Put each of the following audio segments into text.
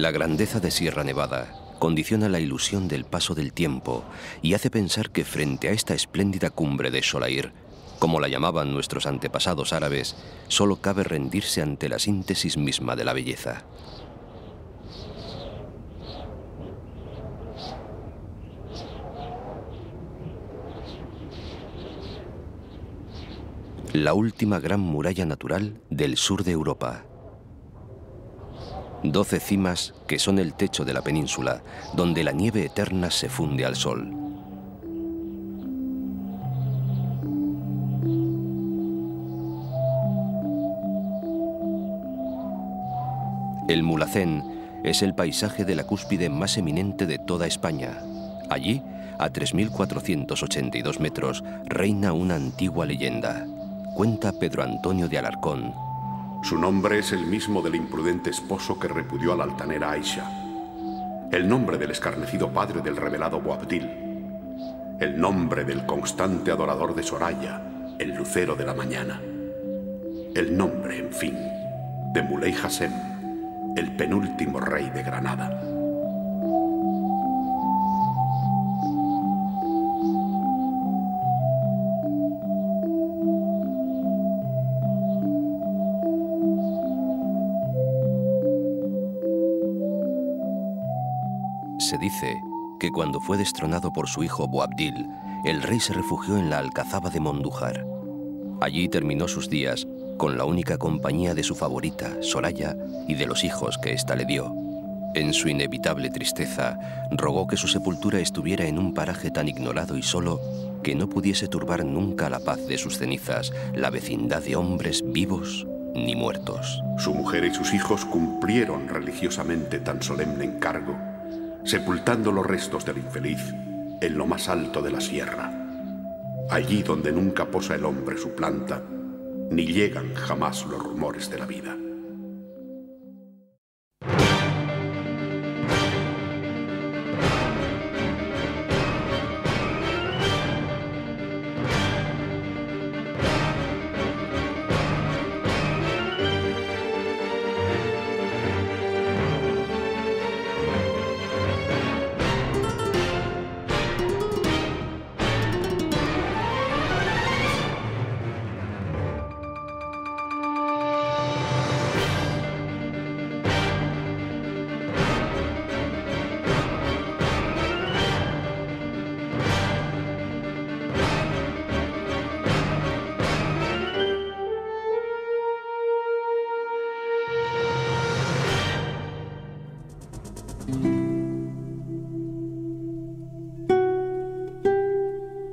La grandeza de Sierra Nevada condiciona la ilusión del paso del tiempo y hace pensar que frente a esta espléndida cumbre de Sholair, como la llamaban nuestros antepasados árabes, solo cabe rendirse ante la síntesis misma de la belleza. La última gran muralla natural del sur de Europa. 12 cimas que son el techo de la península, donde la nieve eterna se funde al sol. El Mulhacén es el paisaje de la cúspide más eminente de toda España. Allí, a 3.482 metros, reina una antigua leyenda. Cuenta Pedro Antonio de Alarcón. Su nombre es el mismo del imprudente esposo que repudió a la altanera Aisha. El nombre del escarnecido padre del revelado Boabdil. El nombre del constante adorador de Soraya, el lucero de la mañana. El nombre, en fin, de Muley Hassem, el penúltimo rey de Granada. Se dice que cuando fue destronado por su hijo Boabdil, el rey se refugió en la alcazaba de Mondújar. Allí terminó sus días con la única compañía de su favorita, Soraya, y de los hijos que ésta le dio. En su inevitable tristeza, rogó que su sepultura estuviera en un paraje tan ignorado y solo que no pudiese turbar nunca la paz de sus cenizas, la vecindad de hombres vivos ni muertos. Su mujer y sus hijos cumplieron religiosamente tan solemne encargo, sepultando los restos del infeliz en lo más alto de la sierra, allí donde nunca posa el hombre su planta, ni llegan jamás los rumores de la vida.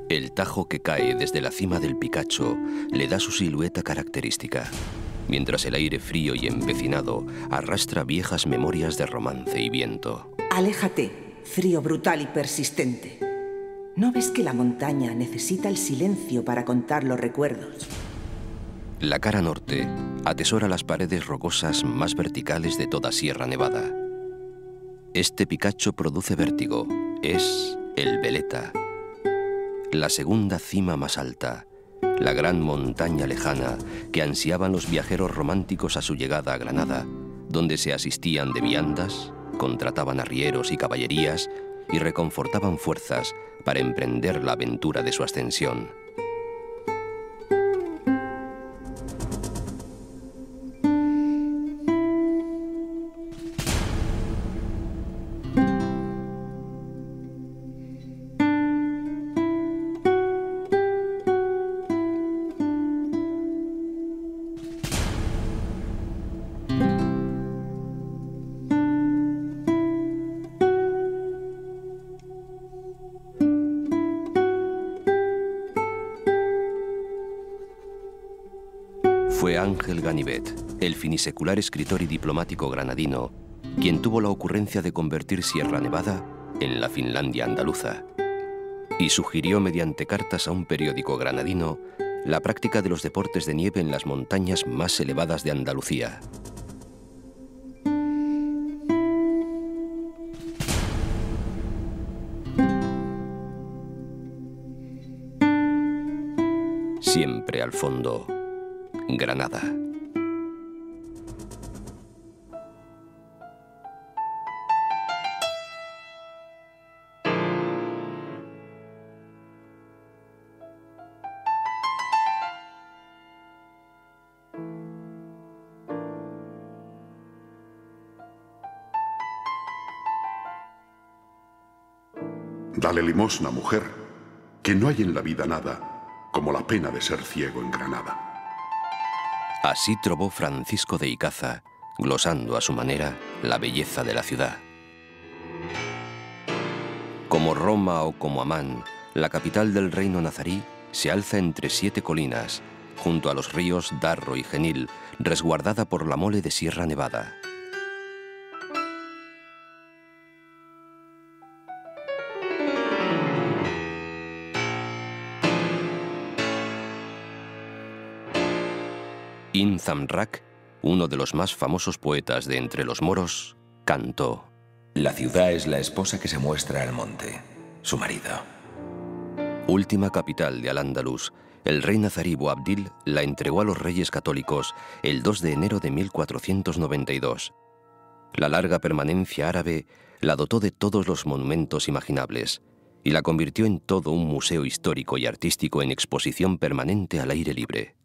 El tajo que cae desde la cima del Picacho le da su silueta característica, mientras el aire frío y empecinado arrastra viejas memorias de romance y viento. Aléjate, frío brutal y persistente. ¿No ves que la montaña necesita el silencio para contar los recuerdos? La cara norte atesora las paredes rocosas más verticales de toda Sierra Nevada. Este Picacho produce vértigo, es el Veleta. La segunda cima más alta, la gran montaña lejana que ansiaban los viajeros románticos a su llegada a Granada, donde se asistían de viandas, contrataban arrieros y caballerías y reconfortaban fuerzas para emprender la aventura de su ascensión. Fue Ángel Ganivet, el finisecular escritor y diplomático granadino, quien tuvo la ocurrencia de convertir Sierra Nevada en la Finlandia andaluza y sugirió mediante cartas a un periódico granadino la práctica de los deportes de nieve en las montañas más elevadas de Andalucía. Siempre al fondo, Granada. Dale limosna, mujer, que no hay en la vida nada como la pena de ser ciego en Granada. Así trovó Francisco de Icaza, glosando a su manera la belleza de la ciudad. Como Roma o como Amán, la capital del reino nazarí se alza entre 7 colinas, junto a los ríos Darro y Genil, resguardada por la mole de Sierra Nevada. Ibn Zamrak, uno de los más famosos poetas de entre los moros, cantó: La ciudad es la esposa que se muestra al monte, su marido. Última capital de Al-Ándalus, el rey nazarí Boabdil la entregó a los reyes católicos el 2 de enero de 1492. La larga permanencia árabe la dotó de todos los monumentos imaginables y la convirtió en todo un museo histórico y artístico en exposición permanente al aire libre.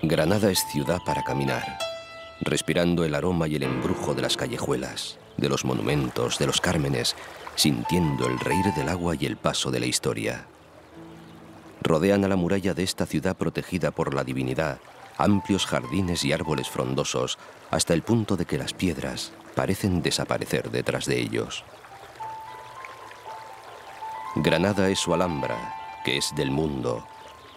Granada es ciudad para caminar, respirando el aroma y el embrujo de las callejuelas, de los monumentos, de los cármenes, sintiendo el reír del agua y el paso de la historia. Rodean a la muralla de esta ciudad protegida por la divinidad amplios jardines y árboles frondosos, hasta el punto de que las piedras parecen desaparecer detrás de ellos. Granada es su Alhambra, que es del mundo,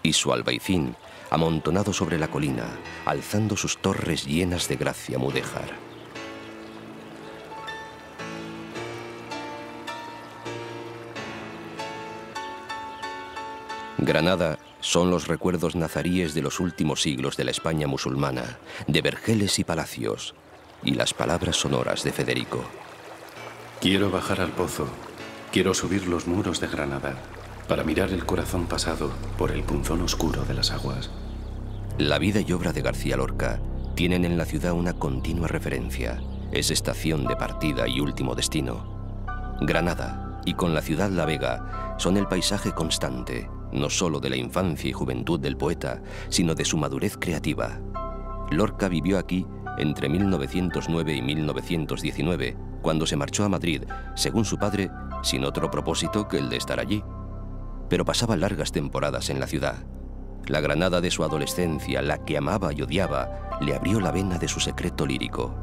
y su albaicín, amontonado sobre la colina, alzando sus torres llenas de gracia mudéjar. Granada son los recuerdos nazaríes de los últimos siglos de la España musulmana, de vergeles y palacios, y las palabras sonoras de Federico. Quiero bajar al pozo, quiero subir los muros de Granada, para mirar el corazón pasado por el punzón oscuro de las aguas. La vida y obra de García Lorca tienen en la ciudad una continua referencia. Es estación de partida y último destino. Granada, y con la ciudad La Vega, son el paisaje constante, no solo de la infancia y juventud del poeta, sino de su madurez creativa. Lorca vivió aquí entre 1909 y 1919, cuando se marchó a Madrid, según su padre, sin otro propósito que el de estar allí. Pero pasaba largas temporadas en la ciudad. La Granada de su adolescencia, la que amaba y odiaba, le abrió la vena de su secreto lírico.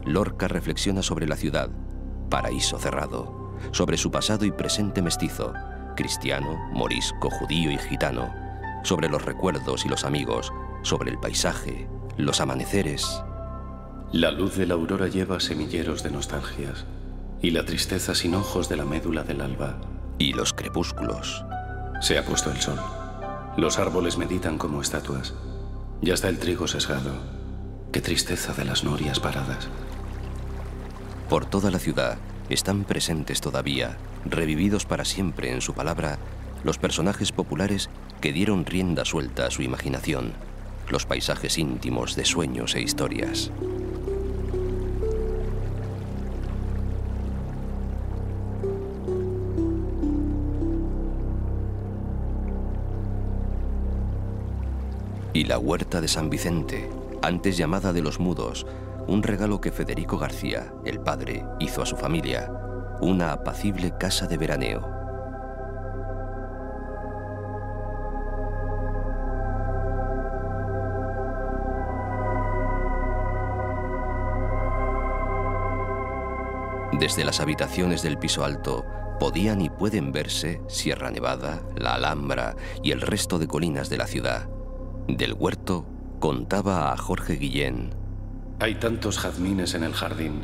Lorca reflexiona sobre la ciudad, paraíso cerrado, sobre su pasado y presente mestizo, cristiano, morisco, judío y gitano, sobre los recuerdos y los amigos, sobre el paisaje, los amaneceres. La luz de la aurora lleva semilleros de nostalgias, y la tristeza sin ojos de la médula del alba. Y los crepúsculos. Se ha puesto el sol. Los árboles meditan como estatuas. Ya está el trigo sesgado. Qué tristeza de las norias paradas. Por toda la ciudad están presentes todavía, revividos para siempre en su palabra, los personajes populares que dieron rienda suelta a su imaginación, los paisajes íntimos de sueños e historias. Y la huerta de San Vicente, antes llamada de los Mudos, un regalo que Federico García, el padre, hizo a su familia, una apacible casa de veraneo. Desde las habitaciones del piso alto podían y pueden verse Sierra Nevada, la Alhambra y el resto de colinas de la ciudad. Del huerto contaba a Jorge Guillén Hay tantos jazmines en el jardín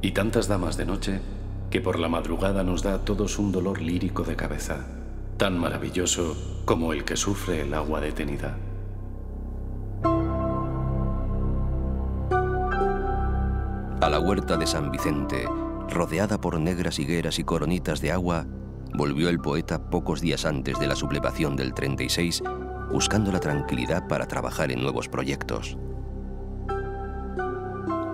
y tantas damas de noche que por la madrugada nos da a todos un dolor lírico de cabeza, tan maravilloso como el que sufre el agua detenida. A la huerta de San Vicente, rodeada por negras higueras y coronitas de agua, volvió el poeta pocos días antes de la sublevación del 36, buscando la tranquilidad para trabajar en nuevos proyectos.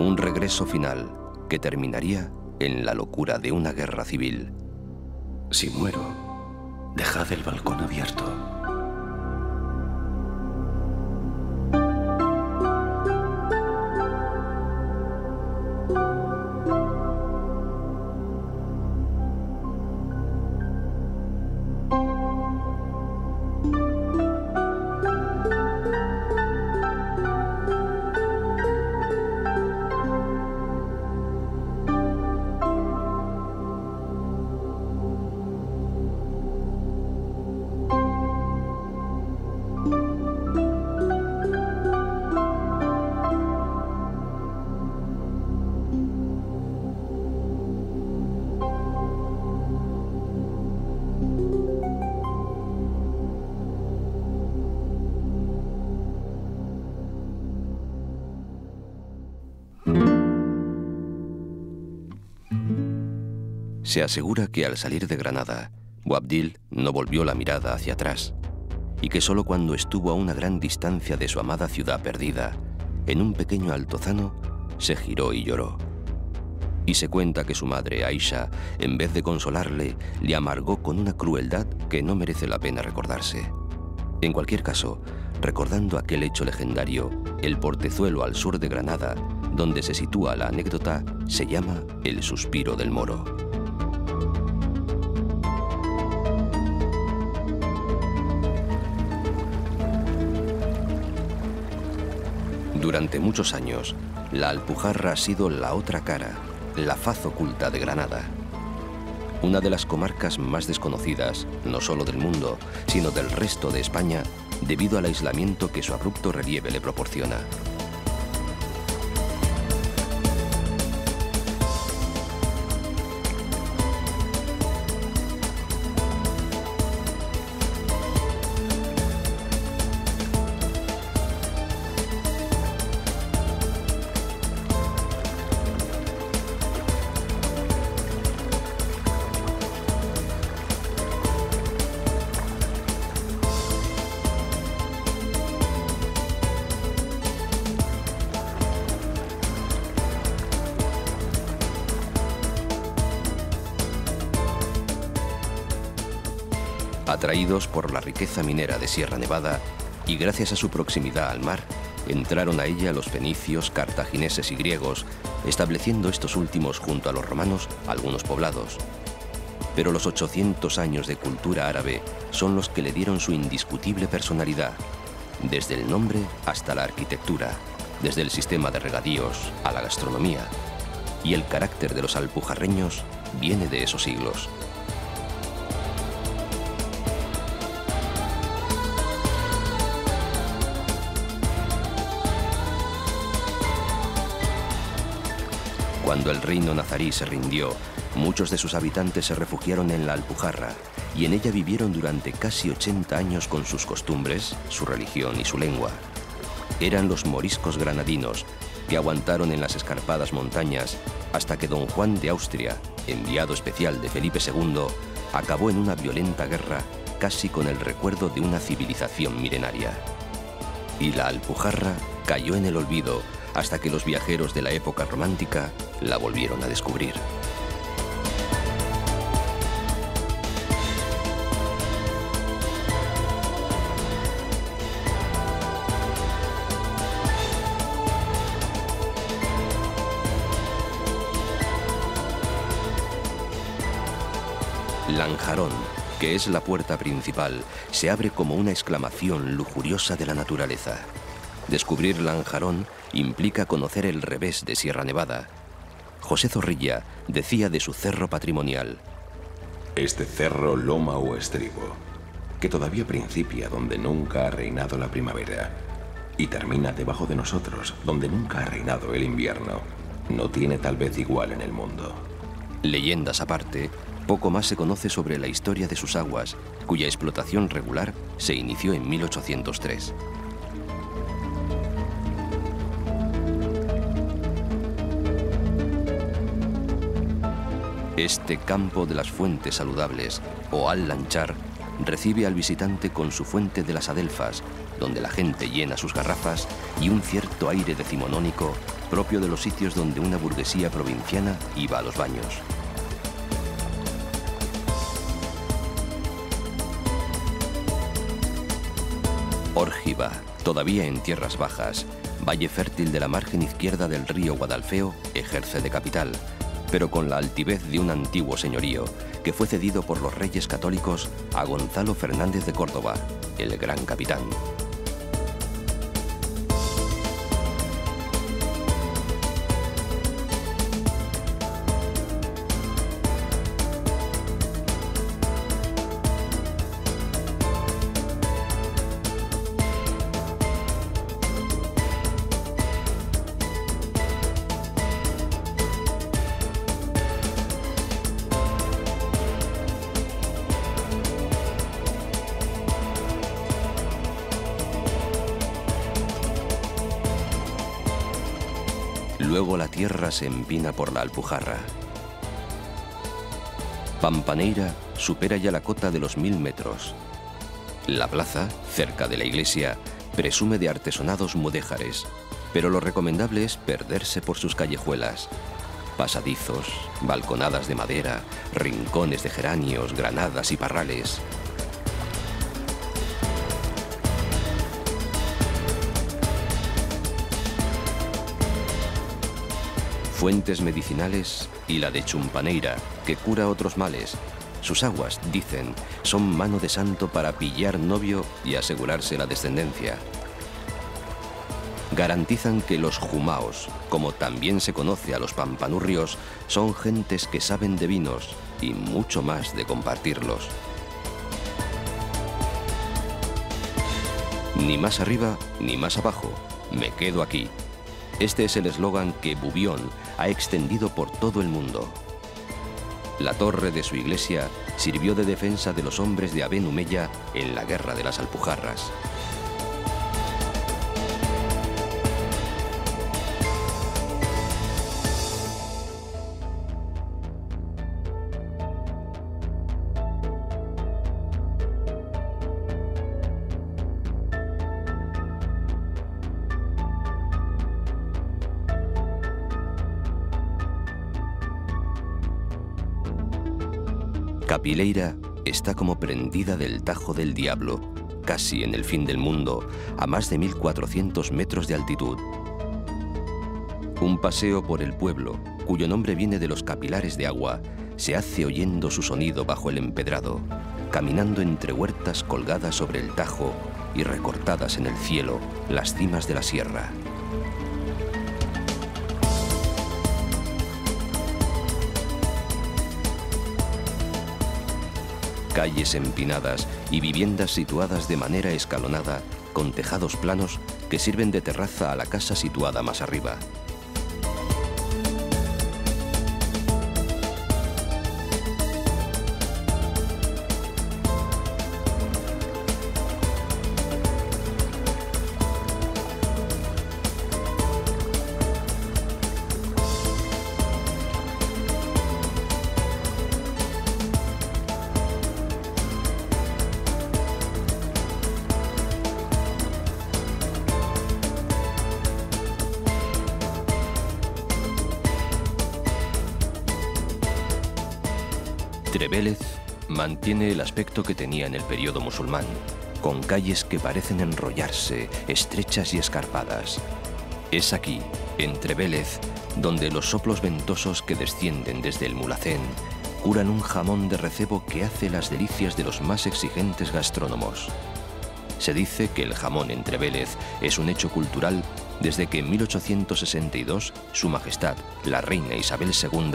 Un regreso final que terminaría en la locura de una guerra civil. Si muero, dejad el balcón abierto. Se asegura que al salir de Granada, Boabdil no volvió la mirada hacia atrás y que solo cuando estuvo a una gran distancia de su amada ciudad perdida, en un pequeño altozano, se giró y lloró. Y se cuenta que su madre, Aisha, en vez de consolarle, le amargó con una crueldad que no merece la pena recordarse. En cualquier caso, recordando aquel hecho legendario, el portezuelo al sur de Granada, donde se sitúa la anécdota, se llama El Suspiro del Moro. Durante muchos años, la Alpujarra ha sido la otra cara, la faz oculta de Granada. Una de las comarcas más desconocidas, no solo del mundo, sino del resto de España, debido al aislamiento que su abrupto relieve le proporciona. Atraídos por la riqueza minera de Sierra Nevada y gracias a su proximidad al mar, entraron a ella los fenicios, cartagineses y griegos, estableciendo estos últimos junto a los romanos algunos poblados. Pero los 800 años de cultura árabe son los que le dieron su indiscutible personalidad, desde el nombre hasta la arquitectura, desde el sistema de regadíos a la gastronomía. Y el carácter de los alpujarreños viene de esos siglos. Cuando el reino nazarí se rindió, muchos de sus habitantes se refugiaron en la Alpujarra y en ella vivieron durante casi 80 años con sus costumbres, su religión y su lengua. Eran los moriscos granadinos que aguantaron en las escarpadas montañas hasta que don Juan de Austria, enviado especial de Felipe II, acabó en una violenta guerra casi con el recuerdo de una civilización milenaria. Y la Alpujarra cayó en el olvido hasta que los viajeros de la época romántica la volvieron a descubrir. Lanjarón, que es la puerta principal, se abre como una exclamación lujuriosa de la naturaleza. Descubrir Lanjarón implica conocer el revés de Sierra Nevada. José Zorrilla decía de su cerro patrimonial: este cerro, loma o estribo, que todavía principia donde nunca ha reinado la primavera, y termina debajo de nosotros, donde nunca ha reinado el invierno. No tiene tal vez igual en el mundo. Leyendas aparte, poco más se conoce sobre la historia de sus aguas, cuya explotación regular se inició en 1803. Este campo de las fuentes saludables, o Al-Lanchar, recibe al visitante con su fuente de las Adelfas, donde la gente llena sus garrafas, y un cierto aire decimonónico propio de los sitios donde una burguesía provinciana iba a los baños. Órgiva, todavía en tierras bajas, valle fértil de la margen izquierda del río Guadalfeo, ejerce de capital, pero con la altivez de un antiguo señorío que fue cedido por los reyes católicos a Gonzalo Fernández de Córdoba, el gran capitán. Luego la tierra se empina por la Alpujarra. Pampaneira supera ya la cota de los 1000 metros. La plaza, cerca de la iglesia, presume de artesonados mudéjares, pero lo recomendable es perderse por sus callejuelas. Pasadizos, balconadas de madera, rincones de geranios, granadas y parrales. Fuentes medicinales y la de Chumpaneira, que cura otros males. Sus aguas, dicen, son mano de santo para pillar novio y asegurarse la descendencia. Garantizan que los jumaos, como también se conoce a los pampanurrios, son gentes que saben de vinos y mucho más de compartirlos. Ni más arriba ni más abajo, me quedo aquí. Este es el eslogan que Bubión ha extendido por todo el mundo. La torre de su iglesia sirvió de defensa de los hombres de Aben Humeya en la guerra de las Alpujarras. Capileira está como prendida del Tajo del Diablo, casi en el fin del mundo, a más de 1400 metros de altitud. Un paseo por el pueblo, cuyo nombre viene de los capilares de agua, se hace oyendo su sonido bajo el empedrado, caminando entre huertas colgadas sobre el Tajo y recortadas en el cielo las cimas de la sierra. Calles empinadas y viviendas situadas de manera escalonada, con tejados planos que sirven de terraza a la casa situada más arriba. Trevélez mantiene el aspecto que tenía en el periodo musulmán, con calles que parecen enrollarse, estrechas y escarpadas. Es aquí, en Trevélez, donde los soplos ventosos que descienden desde el Mulhacén curan un jamón de recebo que hace las delicias de los más exigentes gastrónomos. Se dice que el jamón en Trevélez es un hecho cultural desde que en 1862 Su Majestad, la reina Isabel II,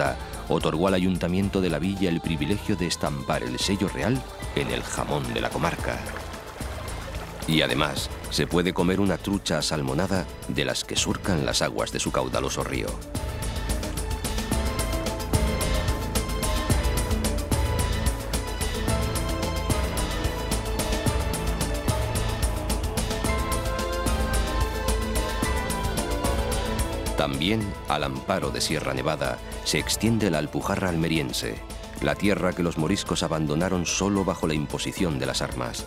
otorgó al ayuntamiento de la villa el privilegio de estampar el sello real en el jamón de la comarca. Y además, Se puede comer una trucha asalmonada de las que surcan las aguas de su caudaloso río. También, al amparo de Sierra Nevada, se extiende la Alpujarra almeriense, la tierra que los moriscos abandonaron solo bajo la imposición de las armas.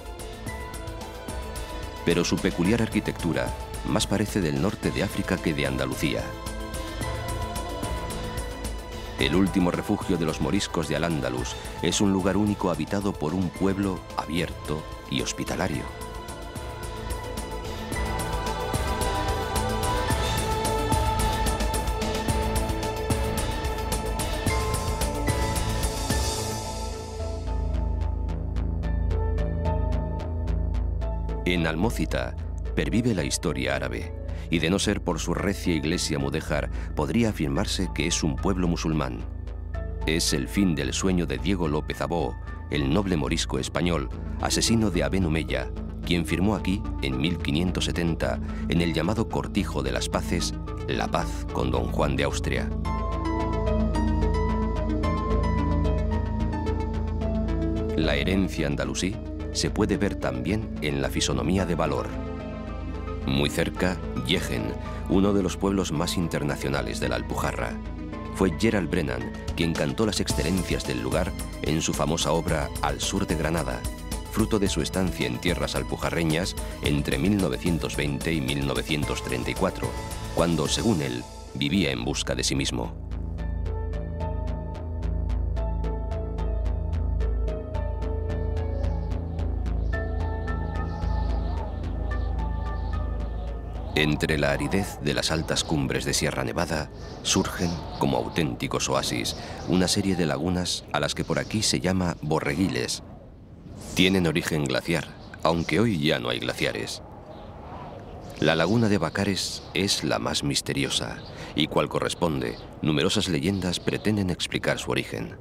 Pero su peculiar arquitectura más parece del norte de África que de Andalucía. El último refugio de los moriscos de Al-Ándalus es un lugar único habitado por un pueblo abierto y hospitalario. En Almócita pervive la historia árabe, y de no ser por su recia iglesia mudéjar, podría afirmarse que es un pueblo musulmán. Es el fin del sueño de Diego López Abó, el noble morisco español, asesino de Aben Humeya, quien firmó aquí, en 1570, en el llamado Cortijo de las Paces, la paz con don Juan de Austria. La herencia andalusí se puede ver también en la fisonomía de Valor. Muy cerca, Yegen, uno de los pueblos más internacionales de la Alpujarra. Fue Gerald Brennan quien cantó las excelencias del lugar en su famosa obra Al sur de Granada, fruto de su estancia en tierras alpujarreñas entre 1920 y 1934, cuando, según él, vivía en busca de sí mismo. Entre la aridez de las altas cumbres de Sierra Nevada surgen, como auténticos oasis, una serie de lagunas a las que por aquí se llama borreguiles. Tienen origen glaciar, aunque hoy ya no hay glaciares. La laguna de Bacares es la más misteriosa y, cual corresponde, numerosas leyendas pretenden explicar su origen.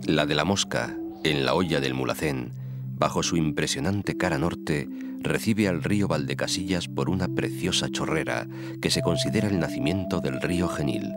La de la Mosca, en la hoya del Mulhacén, bajo su impresionante cara norte, recibe al río Valdecasillas por una preciosa chorrera que se considera el nacimiento del río Genil.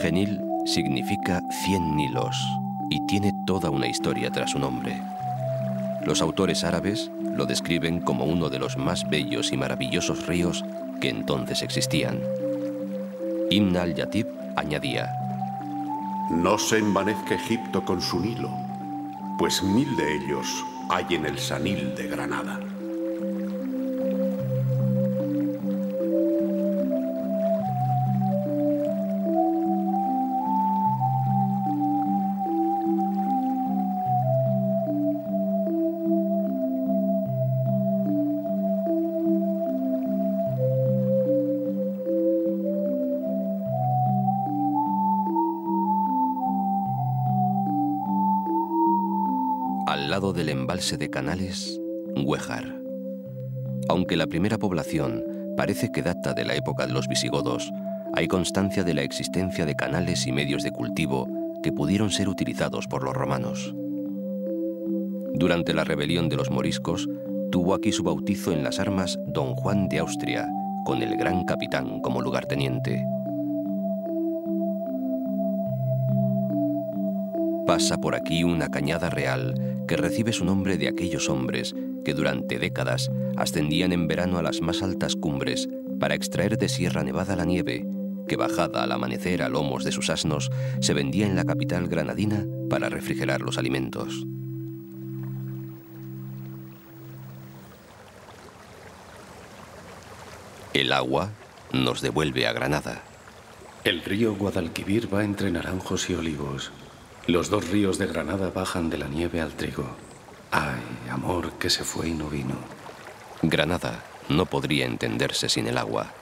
Genil significa 100 Nilos y tiene toda una historia tras su nombre. Los autores árabes lo describen como uno de los más bellos y maravillosos ríos que entonces existían. Ibn al-Yatib añadía: No se envanezca Egipto con su Nilo, pues 1000 de ellos hay en el Sanil de Granada. Al lado del embalse de Canales, Güejar. Aunque la primera población parece que data de la época de los visigodos, hay constancia de la existencia de canales y medios de cultivo que pudieron ser utilizados por los romanos. Durante la rebelión de los moriscos, tuvo aquí su bautizo en las armas don Juan de Austria, con el gran capitán como lugarteniente. Pasa por aquí una cañada real que recibe su nombre de aquellos hombres que durante décadas ascendían en verano a las más altas cumbres para extraer de Sierra Nevada la nieve, que bajada al amanecer a lomos de sus asnos, se vendía en la capital granadina para refrigerar los alimentos. El agua nos devuelve a Granada. El río Guadalquivir va entre naranjos y olivos. Los dos ríos de Granada bajan de la nieve al trigo. Ay, amor que se fue y no vino. Granada no podría entenderse sin el agua.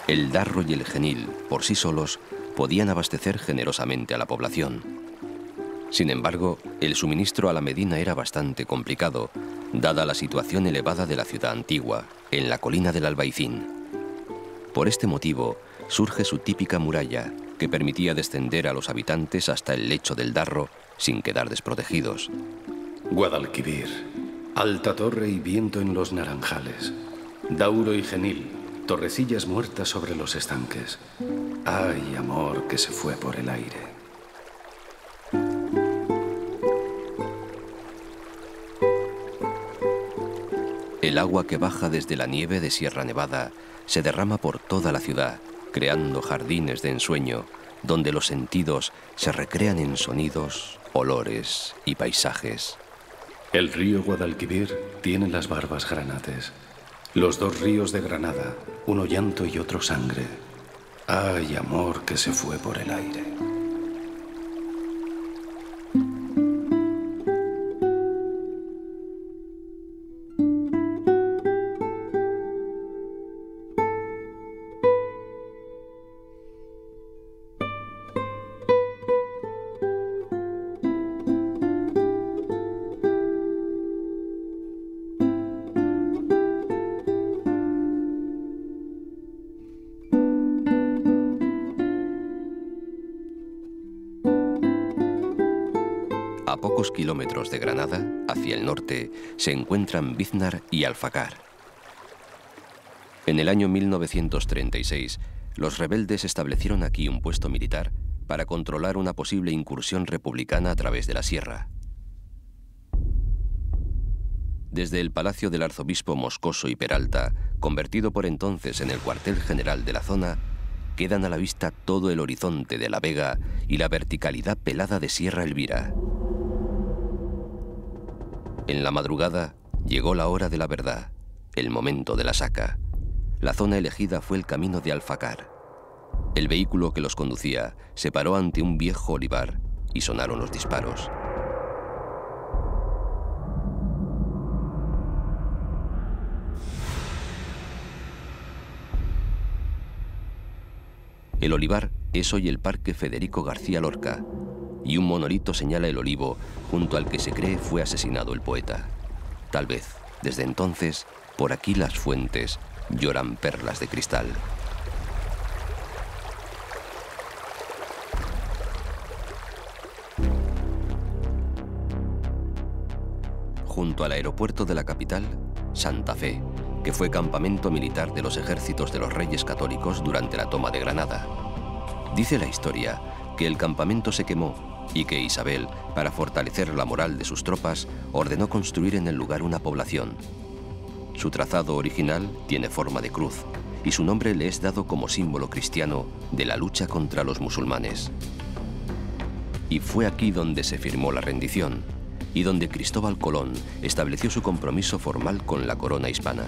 El Darro y el Genil, por sí solos, podían abastecer generosamente a la población. Sin embargo, el suministro a la Medina era bastante complicado, dada la situación elevada de la ciudad antigua, en la colina del Albaicín. Por este motivo, surge su típica muralla, que permitía descender a los habitantes hasta el lecho del Darro sin quedar desprotegidos. Guadalquivir, alta torre y viento en los naranjales. Dauro y Genil, torrecillas muertas sobre los estanques. Ay, amor que se fue por el aire. El agua que baja desde la nieve de Sierra Nevada se derrama por toda la ciudad, creando jardines de ensueño, donde los sentidos se recrean en sonidos, olores y paisajes. El río Guadalquivir tiene las barbas granates. Los dos ríos de Granada, uno llanto y otro sangre. Ay, amor que se fue por el aire. A pocos kilómetros de Granada, hacia el norte, se encuentran Biznar y Alfacar. En el año 1936, los rebeldes establecieron aquí un puesto militar para controlar una posible incursión republicana a través de la sierra. Desde el palacio del arzobispo Moscoso y Peralta, convertido por entonces en el cuartel general de la zona, quedan a la vista todo el horizonte de la Vega y la verticalidad pelada de Sierra Elvira. En la madrugada llegó la hora de la verdad, el momento de la saca. La zona elegida fue el camino de Alfacar. El vehículo que los conducía se paró ante un viejo olivar y sonaron los disparos. El olivar es hoy el Parque Federico García Lorca, y un monolito señala el olivo junto al que se cree fue asesinado el poeta. Tal vez, desde entonces, por aquí las fuentes lloran perlas de cristal. Junto al aeropuerto de la capital, Santa Fe, que fue campamento militar de los ejércitos de los Reyes Católicos durante la toma de Granada. Dice la historia que el campamento se quemó y que Isabel, para fortalecer la moral de sus tropas, ordenó construir en el lugar una población. Su trazado original tiene forma de cruz y su nombre le es dado como símbolo cristiano de la lucha contra los musulmanes. Y fue aquí donde se firmó la rendición y donde Cristóbal Colón estableció su compromiso formal con la corona hispana.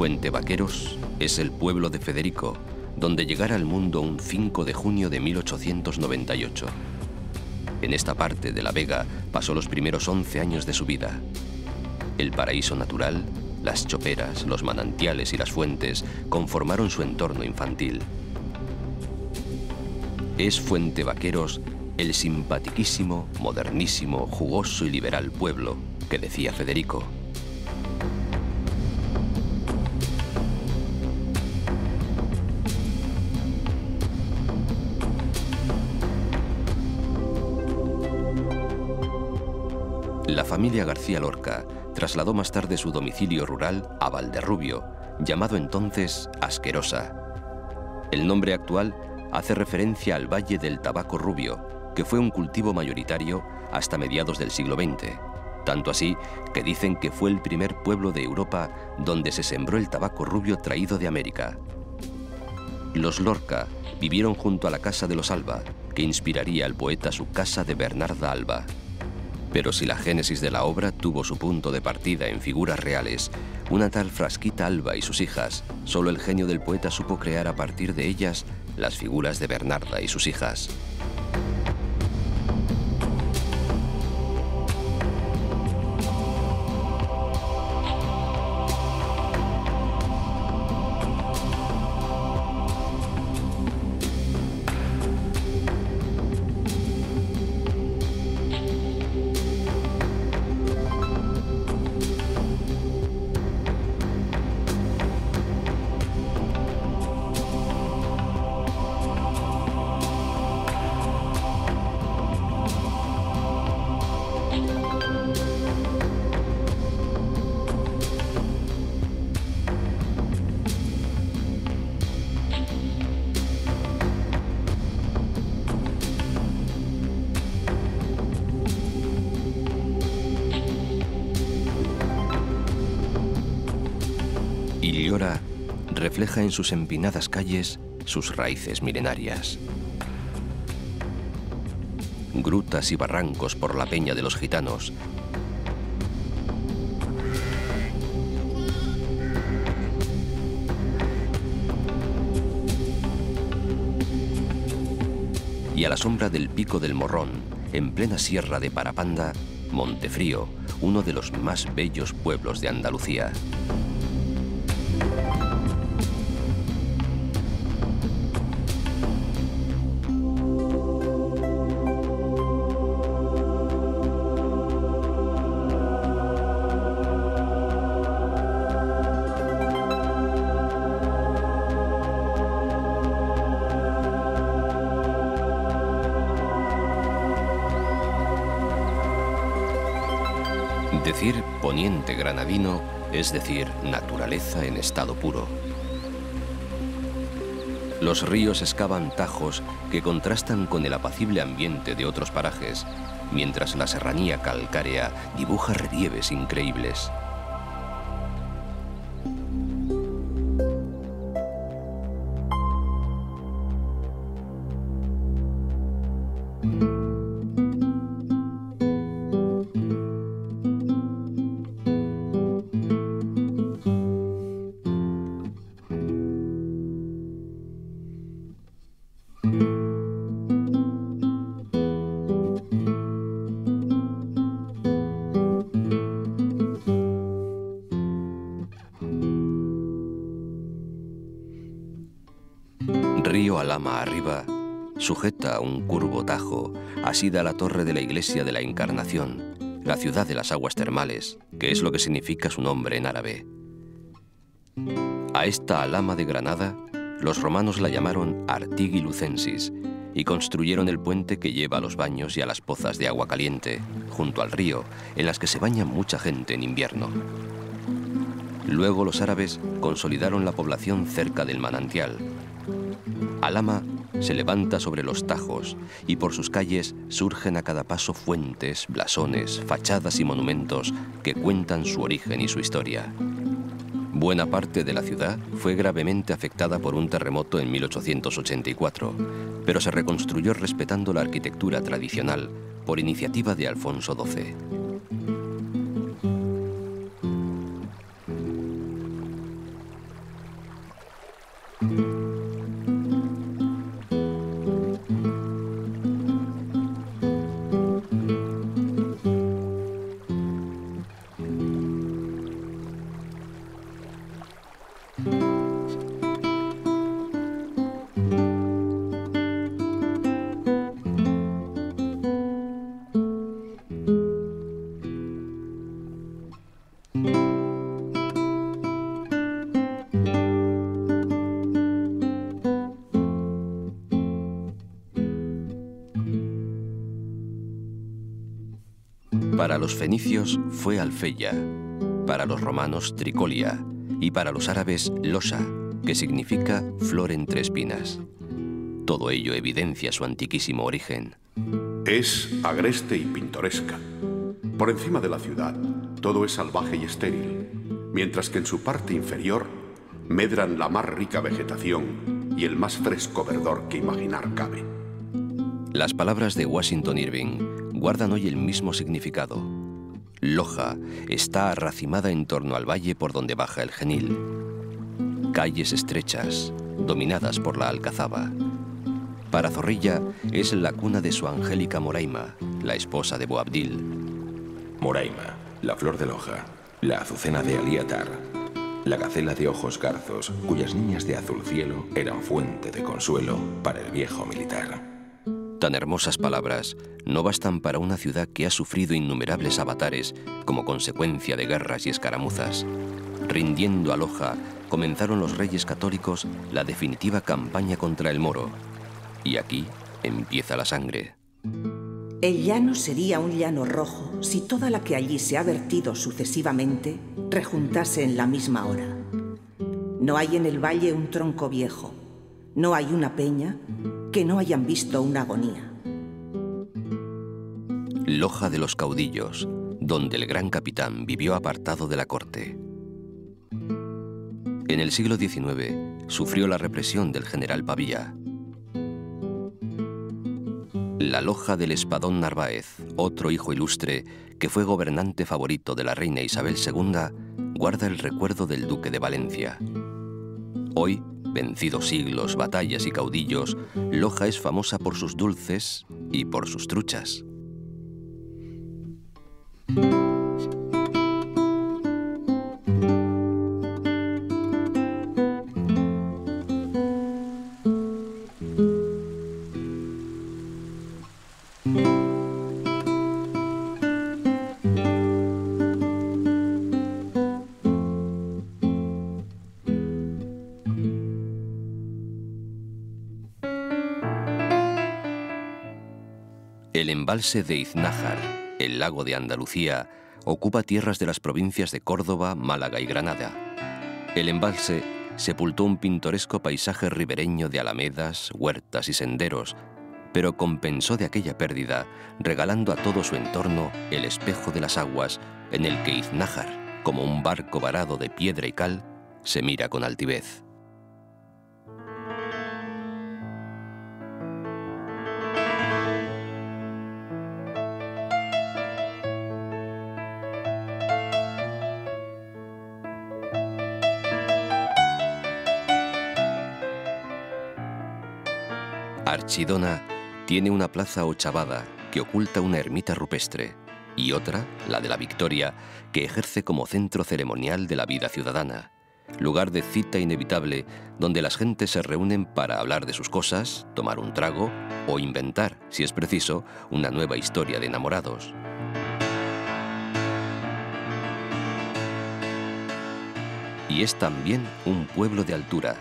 Fuente Vaqueros es el pueblo de Federico, donde llegara al mundo un 5 de junio de 1898. En esta parte de la Vega pasó los primeros 11 años de su vida. El paraíso natural, las choperas, los manantiales y las fuentes conformaron su entorno infantil. Es Fuente Vaqueros el simpatiquísimo, modernísimo, jugoso y liberal pueblo que decía Federico. La familia García Lorca trasladó más tarde su domicilio rural a Valderrubio, llamado entonces Asquerosa. El nombre actual hace referencia al Valle del Tabaco Rubio, que fue un cultivo mayoritario hasta mediados del siglo XX. Tanto así que dicen que fue el primer pueblo de Europa donde se sembró el tabaco rubio traído de América. Los Lorca vivieron junto a la casa de los Alba, que inspiraría al poeta su casa de Bernarda Alba. Pero si la génesis de la obra tuvo su punto de partida en figuras reales, una tal Frasquita Alba y sus hijas, solo el genio del poeta supo crear a partir de ellas las figuras de Bernarda y sus hijas. Illora refleja en sus empinadas calles sus raíces milenarias. Grutas y barrancos por la peña de los gitanos, y a la sombra del Pico del Morrón, en plena sierra de Parapanda, Montefrío, uno de los más bellos pueblos de Andalucía. Decir poniente granadino es decir naturaleza en estado puro. Los ríos excavan tajos que contrastan con el apacible ambiente de otros parajes, mientras la serranía calcárea dibuja relieves increíbles. Río Alhama arriba, sujeta a un curvo tajo, asida la torre de la iglesia de la Encarnación, la ciudad de las aguas termales, que es lo que significa su nombre en árabe. A esta Alhama de Granada, los romanos la llamaron Artigui Lucensis y construyeron el puente que lleva a los baños y a las pozas de agua caliente, junto al río, en las que se baña mucha gente en invierno. Luego los árabes consolidaron la población cerca del manantial. Alhama se levanta sobre los tajos y por sus calles surgen a cada paso fuentes, blasones, fachadas y monumentos que cuentan su origen y su historia. Buena parte de la ciudad fue gravemente afectada por un terremoto en 1884, pero se reconstruyó respetando la arquitectura tradicional por iniciativa de Alfonso XII. Para los fenicios fue Alfeya, para los romanos Tricolia y para los árabes Losa, que significa flor entre espinas. Todo ello evidencia su antiquísimo origen. Es agreste y pintoresca. Por encima de la ciudad, todo es salvaje y estéril, mientras que en su parte inferior medran la más rica vegetación y el más fresco verdor que imaginar cabe. Las palabras de Washington Irving guardan hoy el mismo significado. Loja está arracimada en torno al valle por donde baja el Genil. Calles estrechas, dominadas por la alcazaba. Para Zorrilla es la cuna de su angélica Moraima, la esposa de Boabdil. Moraima, la flor de Loja, la azucena de Aliatar, la gacela de ojos garzos, cuyas niñas de azul cielo eran fuente de consuelo para el viejo militar. Tan hermosas palabras no bastan para una ciudad que ha sufrido innumerables avatares como consecuencia de guerras y escaramuzas. Rindiendo a Loja, comenzaron los reyes católicos la definitiva campaña contra el moro. Y aquí empieza la sangre. El llano sería un llano rojo si toda la que allí se ha vertido sucesivamente rejuntase en la misma hora. No hay en el valle un tronco viejo, no hay una peña que no hayan visto una agonía. Loja de los caudillos, donde el gran capitán vivió apartado de la corte. En el siglo XIX sufrió la represión del general Pavía. La Loja del Espadón Narváez, otro hijo ilustre que fue gobernante favorito de la reina Isabel II, guarda el recuerdo del duque de Valencia. Hoy, vencidos siglos, batallas y caudillos, Loja es famosa por sus dulces y por sus truchas. El embalse de Iznájar, el lago de Andalucía, ocupa tierras de las provincias de Córdoba, Málaga y Granada. El embalse sepultó un pintoresco paisaje ribereño de alamedas, huertas y senderos, pero compensó de aquella pérdida regalando a todo su entorno el espejo de las aguas en el que Iznájar, como un barco varado de piedra y cal, se mira con altivez. Archidona tiene una plaza ochavada que oculta una ermita rupestre y otra, la de la Victoria, que ejerce como centro ceremonial de la vida ciudadana, lugar de cita inevitable donde las gentes se reúnen para hablar de sus cosas, tomar un trago o inventar, si es preciso, una nueva historia de enamorados. Y es también un pueblo de altura.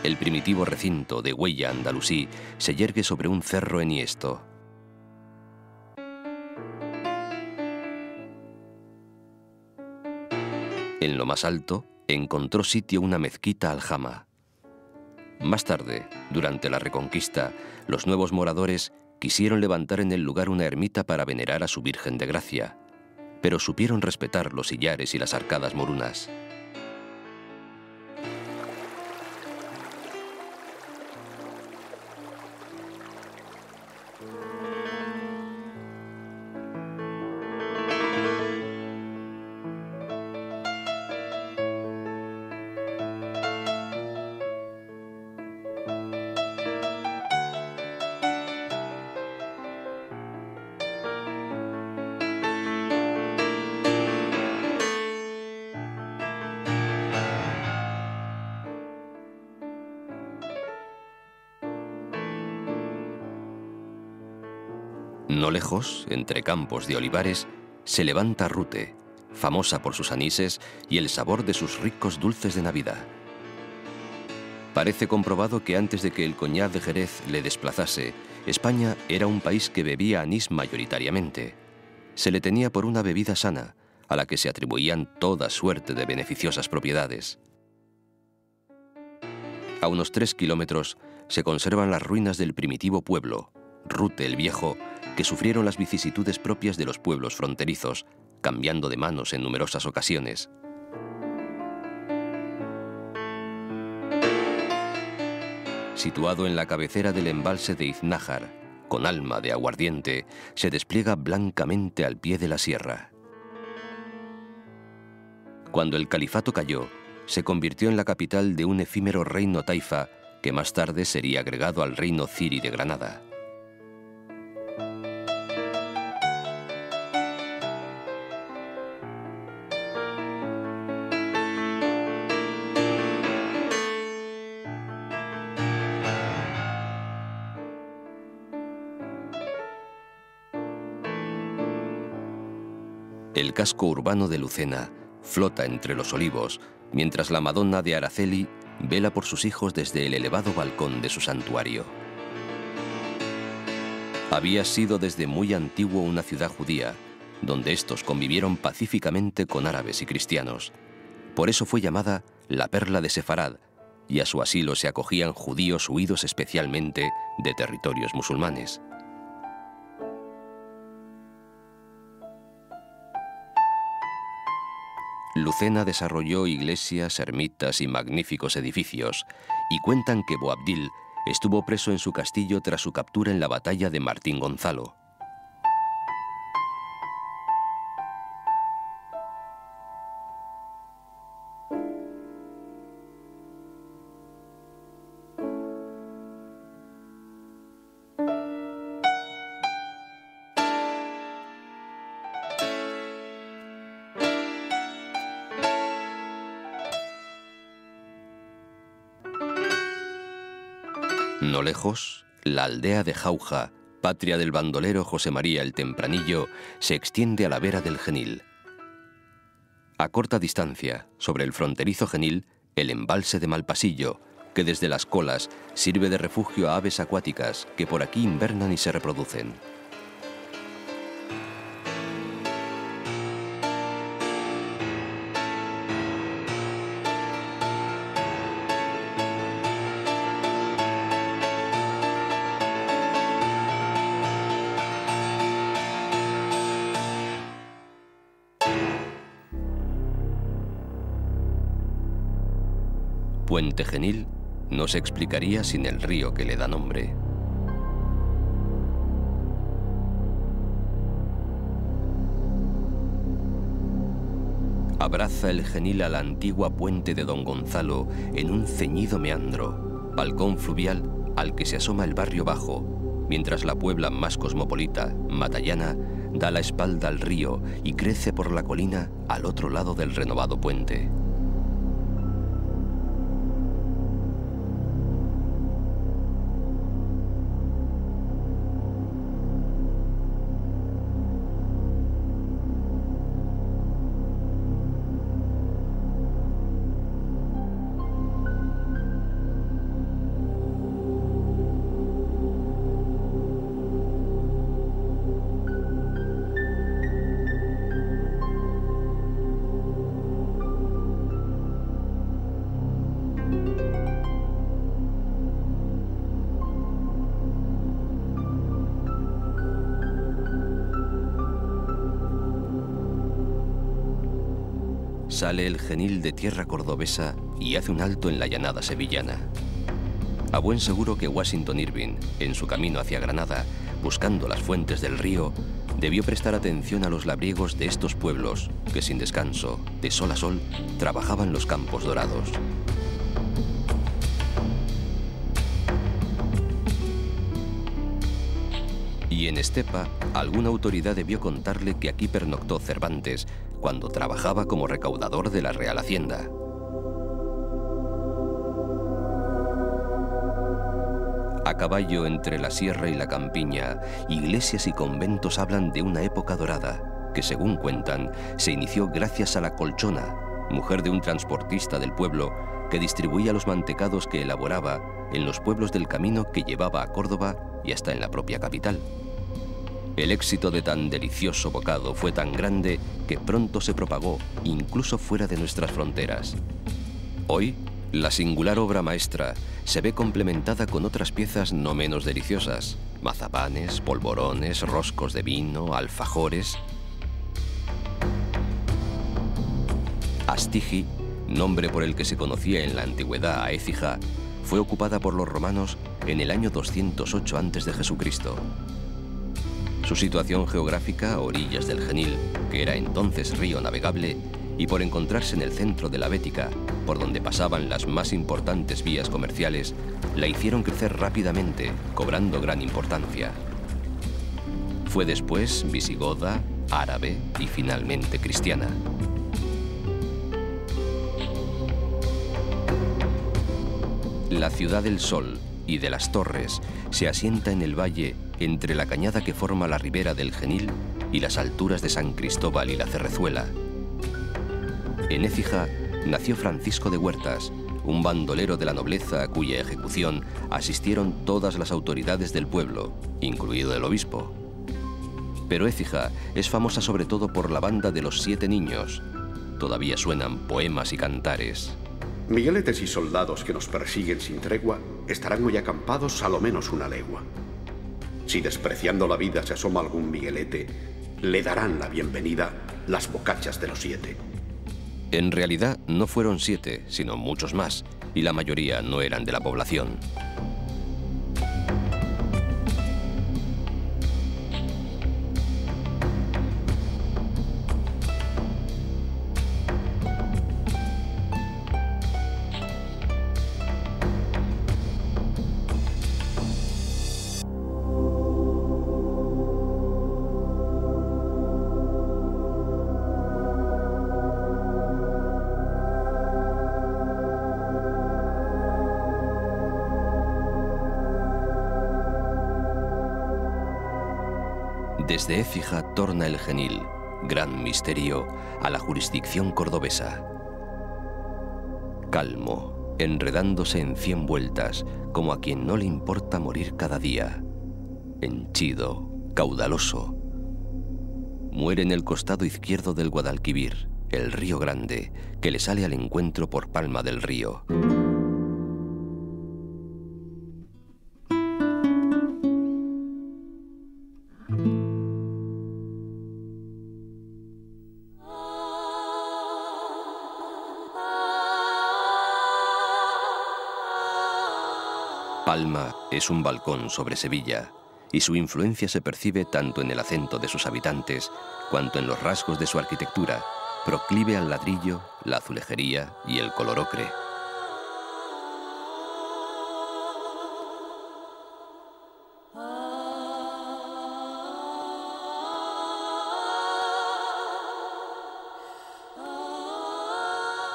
El primitivo recinto de Huella andalusí se yergue sobre un cerro enhiesto. En lo más alto encontró sitio una mezquita aljama. Más tarde, durante la Reconquista, los nuevos moradores quisieron levantar en el lugar una ermita para venerar a su Virgen de Gracia, pero supieron respetar los sillares y las arcadas morunas. No lejos, entre campos de olivares, se levanta Rute, famosa por sus anises y el sabor de sus ricos dulces de Navidad. Parece comprobado que antes de que el coñac de Jerez le desplazase, España era un país que bebía anís mayoritariamente. se le tenía por una bebida sana, a la que se atribuían toda suerte de beneficiosas propiedades. A unos 3 kilómetros se conservan las ruinas del primitivo pueblo, Rute el Viejo, que sufrieron las vicisitudes propias de los pueblos fronterizos, cambiando de manos en numerosas ocasiones. Situado en la cabecera del embalse de Iznájar, con alma de aguardiente, se despliega blancamente al pie de la sierra. Cuando el califato cayó, se convirtió en la capital de un efímero reino taifa que más tarde sería agregado al reino ziri de Granada. El casco urbano de Lucena flota entre los olivos, mientras la Madonna de Araceli vela por sus hijos desde el elevado balcón de su santuario. Había sido desde muy antiguo una ciudad judía, donde estos convivieron pacíficamente con árabes y cristianos. Por eso fue llamada la Perla de Sefarad, y a su asilo se acogían judíos huidos especialmente de territorios musulmanes. Lucena desarrolló iglesias, ermitas y magníficos edificios, y cuentan que Boabdil estuvo preso en su castillo tras su captura en la batalla de Martín Gonzalo. No lejos, la aldea de Jauja, patria del bandolero José María el Tempranillo, se extiende a la vera del Genil. A corta distancia, sobre el fronterizo Genil, el embalse de Malpasillo, que desde las colas sirve de refugio a aves acuáticas que por aquí invernan y se reproducen. Puente Genil no se explicaría sin el río que le da nombre. Abraza el Genil a la antigua puente de Don Gonzalo en un ceñido meandro, balcón fluvial al que se asoma el barrio bajo, mientras la Puebla más cosmopolita, Matallana, da la espalda al río y crece por la colina al otro lado del renovado puente. Sale el Genil de tierra cordobesa y hace un alto en la llanada sevillana. A buen seguro que Washington Irving, en su camino hacia Granada, buscando las fuentes del río, debió prestar atención a los labriegos de estos pueblos que sin descanso, de sol a sol, trabajaban los campos dorados. Y en Estepa, alguna autoridad debió contarle que aquí pernoctó Cervantes cuando trabajaba como recaudador de la Real Hacienda. A caballo entre la sierra y la campiña, iglesias y conventos hablan de una época dorada, que según cuentan, se inició gracias a la Colchona, mujer de un transportista del pueblo que distribuía los mantecados que elaboraba en los pueblos del camino que llevaba a Córdoba y hasta en la propia capital. El éxito de tan delicioso bocado fue tan grande que pronto se propagó incluso fuera de nuestras fronteras. Hoy, la singular obra maestra se ve complementada con otras piezas no menos deliciosas: mazapanes, polvorones, roscos de vino, alfajores. Astigi, nombre por el que se conocía en la antigüedad a Écija, fue ocupada por los romanos en el año 208 a.C. Su situación geográfica, a orillas del Genil, que era entonces río navegable, y por encontrarse en el centro de la Bética, por donde pasaban las más importantes vías comerciales, la hicieron crecer rápidamente, cobrando gran importancia. Fue después visigoda, árabe y finalmente cristiana. La ciudad del Sol y de las Torres se asienta en el valle entre la cañada que forma la ribera del Genil y las alturas de San Cristóbal y la Cerrezuela. En Écija nació Francisco de Huertas, un bandolero de la nobleza a cuya ejecución asistieron todas las autoridades del pueblo, incluido el obispo. Pero Écija es famosa sobre todo por la banda de los 7 niños. Todavía suenan poemas y cantares. Migueletes y soldados que nos persiguen sin tregua estarán hoy acampados a lo menos una legua. Si despreciando la vida se asoma algún miguelete, le darán la bienvenida las bocachas de los 7. En realidad no fueron 7, sino muchos más, y la mayoría no eran de la población. Desde Écija torna el Genil, gran misterio, a la jurisdicción cordobesa. Calmo, enredándose en 100 vueltas, como a quien no le importa morir cada día. Henchido, caudaloso. Muere en el costado izquierdo del Guadalquivir, el río Grande, que le sale al encuentro por Palma del Río. Palma es un balcón sobre Sevilla, y su influencia se percibe tanto en el acento de sus habitantes, cuanto en los rasgos de su arquitectura, proclive al ladrillo, la azulejería y el color ocre.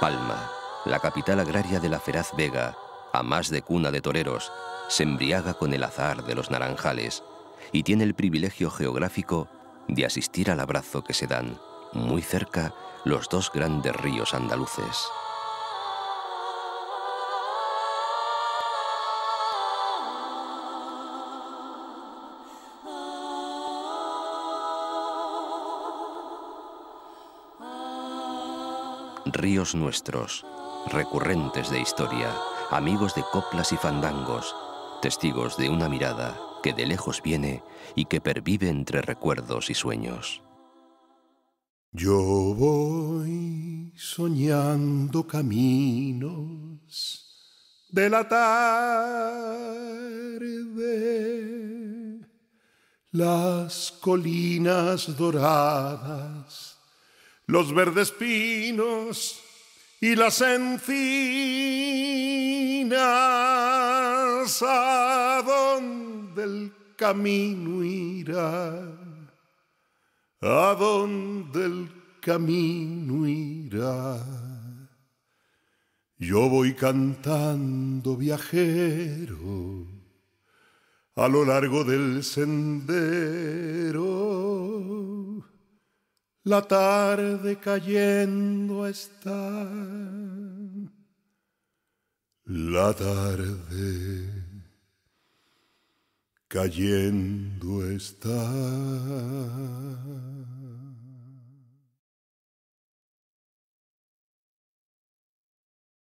Palma, la capital agraria de la feraz Vega, a más de cuna de toreros, se embriaga con el azahar de los naranjales y tiene el privilegio geográfico de asistir al abrazo que se dan, muy cerca, los 2 grandes ríos andaluces. Ríos nuestros, recurrentes de historia, amigos de coplas y fandangos, testigos de una mirada que de lejos viene y que pervive entre recuerdos y sueños. Yo voy soñando caminos de la tarde, las colinas doradas, los verdes pinos y las encinas, ¿a dónde el camino irá? ¿A dónde el camino irá? Yo voy cantando viajero a lo largo del sendero. La tarde cayendo está, la tarde cayendo está.